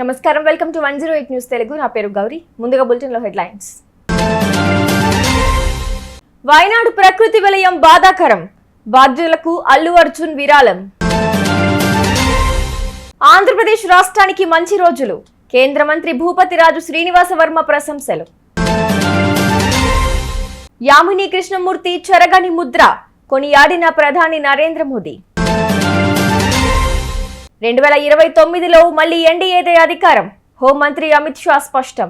నమస్కారం, welcome to 108 news Telugu. నా పేరు గౌరీ. ముందుగా బులెటిన్ లో హెడ్లైన్స్. వయనాడు ప్రకృతి విలయం బాధాకరం, బాధ్యులకు అల్లు అర్జున్ విరాళం. ఆంధ్రప్రదేశ్ రాష్ట్రానికి మంచి రోజులు, కేంద్ర మంత్రి భూపతిరాజు శ్రీనివాస వర్మ ప్రశంసలు. యామిని కృష్ణమూర్తి చెరగని ముద్ర, కొనియాడిన ప్రధాని నరేంద్ర మోదీ. 2029లో మళ్లీ ఎన్డీఏదే అధికారం, హోంమంత్రి అమిత్ షా స్పష్టం.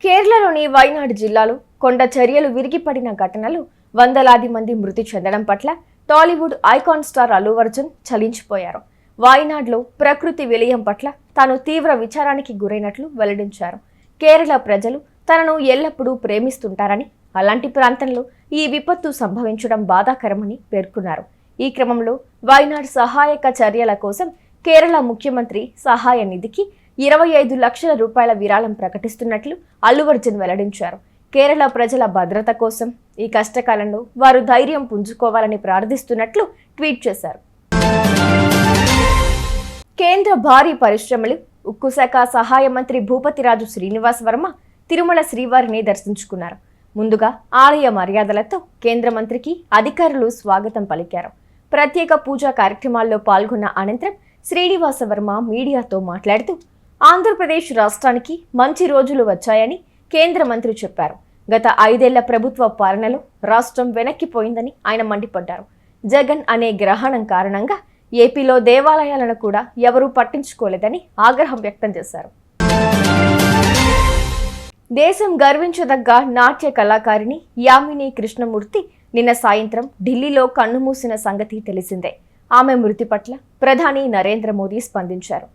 కేరళలోని వయనాడు జిల్లాలో కొండ చర్యలు విరిగిపడిన ఘటనలు, వందలాది మంది మృతి చెందడం పట్ల టాలీవుడ్ ఐకాన్ స్టార్ అల్లు అర్జున్ చలించిపోయారు. వయనాడులో ప్రకృతి విలయం పట్ల తాను తీవ్ర విచారానికి గురైనట్లు వెల్లడించారు. కేరళ ప్రజలు తనను ఎల్లప్పుడూ ప్రేమిస్తుంటారని, అలాంటి ప్రాంతంలో ఈ విపత్తు సంభవించడం బాధాకరమని పేర్కొన్నారు. ఈ క్రమంలో వయనాడ్ సహాయక చర్యల కోసం కేరళ ముఖ్యమంత్రి సహాయ నిధికి 25 లక్షల రూపాయల విరాళం ప్రకటిస్తున్నట్లు అల్లు అర్జున్ వెల్లడించారు. కేరళ ప్రజల భద్రత కోసం ఈ కష్టకాలంలో వారు ధైర్యం పుంజుకోవాలని ప్రార్థిస్తున్నట్లు ట్వీట్ చేశారు. కేంద్ర భారీ పరిశ్రమలు, ఉక్కు శాఖ సహాయ మంత్రి భూపతిరాజు శ్రీనివాస వర్మ తిరుమల శ్రీవారిని దర్శించుకున్నారు. ముందుగా ఆలయ మర్యాదలతో కేంద్ర మంత్రికి అధికారులు స్వాగతం పలికారు. ప్రత్యేక పూజా కార్యక్రమాల్లో పాల్గొన్న అనంతరం శ్రీనివాస వర్మ మీడియాతో మాట్లాడుతూ, ఆంధ్రప్రదేశ్ రాష్ట్రానికి మంచి రోజులు వచ్చాయని కేంద్ర మంత్రి చెప్పారు. గత 5 ఏళ్ల ప్రభుత్వ పాలనలో రాష్ట్రం వెనక్కిపోయిందని ఆయన మండిపడ్డారు. జగన్ అనే గ్రహణం కారణంగా ఏపీలో దేవాలయాలను కూడా ఎవరూ పట్టించుకోలేదని ఆగ్రహం వ్యక్తం చేశారు. దేశం గర్వించదగ్గ నాట్య కళాకారిణి యామిని కృష్ణమూర్తి నిన్న సాయంత్రం ఢిల్లీలో కన్నుమూసిన సంగతి తెలిసిందే. ఆమె మృతి పట్ల ప్రధాని నరేంద్ర మోదీ స్పందించారు.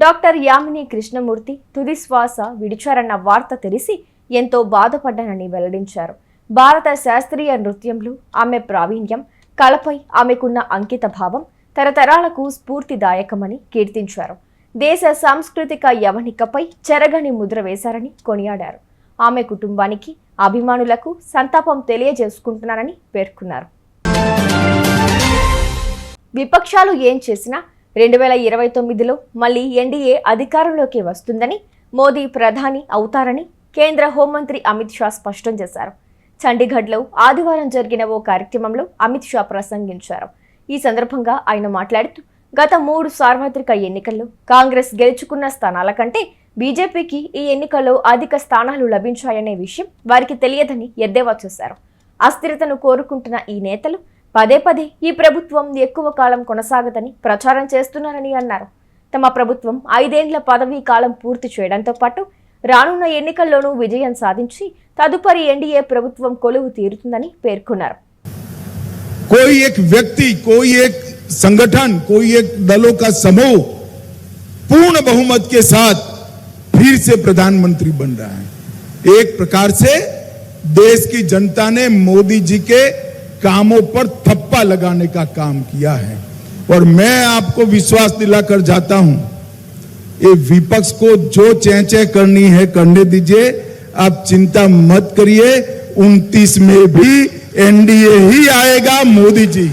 డాక్టర్ యామిని కృష్ణమూర్తి తుది శ్వాస విడిచారన్న వార్త తెలిసి ఎంతో బాధపడ్డానని వెల్లడించారు. భారత శాస్త్రీయ నృత్యంలో ఆమె ప్రావీణ్యం, కళపై ఆమెకున్న అంకిత భావం తరతరాలకు స్ఫూర్తిదాయకమని కీర్తించారు. దేశ సాంస్కృతిక యవనికపై చెరగని ముద్ర వేశారని కొనియాడారు. ఆమె కుటుంబానికి, అభిమానులకు సంతాపం తెలియజేసుకుంటున్నానని పేర్కొన్నారు. విపక్షాలు ఏం చేసినా 2029లో మళ్లీ ఎన్డీఏ అధికారంలోకి వస్తుందని, మోదీ ప్రధాని అవుతారని కేంద్ర హోంమంత్రి అమిత్ షా స్పష్టం చేశారు. చండీగఢ్లో ఆదివారం జరిగిన ఓ కార్యక్రమంలో అమిత్ షా ప్రసంగించారు. ఈ సందర్భంగా ఆయన మాట్లాడుతూ, గత 3 సార్వత్రిక ఎన్నికల్లో కాంగ్రెస్ గెలుచుకున్న స్థానాల కంటే బీజేపీకి ఈ ఎన్నికల్లో అధిక స్థానాలు లభించాయనే విషయం వారికి తెలియదని ఎద్దేవా చేశారు. అస్థిరతను కోరుకుంటున్న ఈ నేతలు పదే పదే ఈ ప్రభుత్వం ఎక్కువ కాలం కొనసాగదని ప్రచారం చేస్తున్నారని అన్నారు. తమ ప్రభుత్వం 5 ఏళ్ల పదవీ కాలం పూర్తి చేయడంతో పాటు రానున్న ఎన్నికల్లోనూ విజయం సాధించి తదుపరి ఎన్డీఏ ప్రభుత్వం కొలువు తీరుతుందని పేర్కొన్నారు. कोई एक व्यक्ति, कोई एक संगठन, कोई एक दलों का समूह पूर्ण बहुमत के साथ फिर से प्रधानमंत्री बन रहा है. एक प्रकार से देश की जनता ने मोदी जी के कामों पर थप्पा लगाने का काम किया है. और मैं आपको विश्वास दिलाकर जाता हूं, ये विपक्ष को जो चेंचे करनी है करने दीजिए. आप चिंता मत करिए, 29 में भी एनडीए ही आएगा, मोदी जी.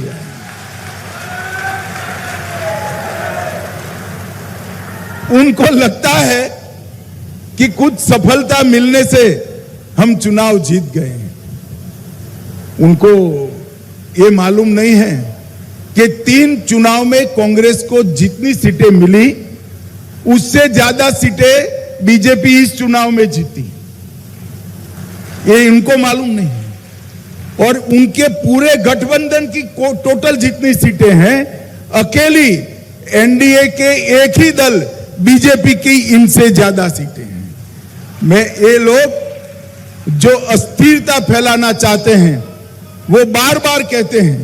उनको लगता है कि कुछ सफलता मिलने से हम चुनाव जीत गए हैं. उनको ये मालूम नहीं है कि 3 चुनाव में कांग्रेस को जितनी सीटें मिली उससे ज्यादा सीटें बीजेपी इस चुनाव में जीती. ये इनको मालूम नहीं. और उनके पूरे गठबंधन की टोटल जितनी सीटें हैं, अकेली एनडीए के एक ही दल बीजेपी की इनसे ज्यादा सीटें हैं. मैं ये लोग जो अस्थिरता फैलाना चाहते हैं वो बार बार कहते हैं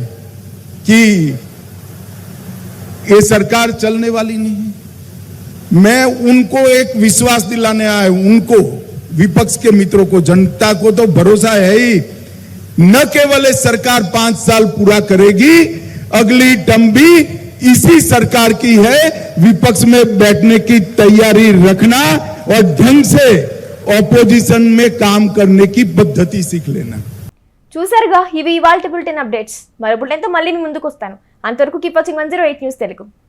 कि ये सरकार चलने वाली नहीं है. मैं उनको एक विश्वास दिलाने आया हूं, उनको, विपक्ष के मित्रों को, जनता को तो भरोसा है ही. न केवल सरकार 5 साल पूरा करेगी, अगली टर्म भी इसी सरकार की है. विपक्ष में बैठने की तैयारी रखना और ढंग से ऑपोजिशन में काम करने की पद्धति सीख लेना. చూసారుగా, ఇవి ఇవాల్టి బులెటిన్ అప్డేట్స్. మరో బులెటిన్తో మళ్ళీ ముందుకు వస్తాను. అంతవరకు కీప్ వాచింగ్ 108 న్యూస్ తెలుగు.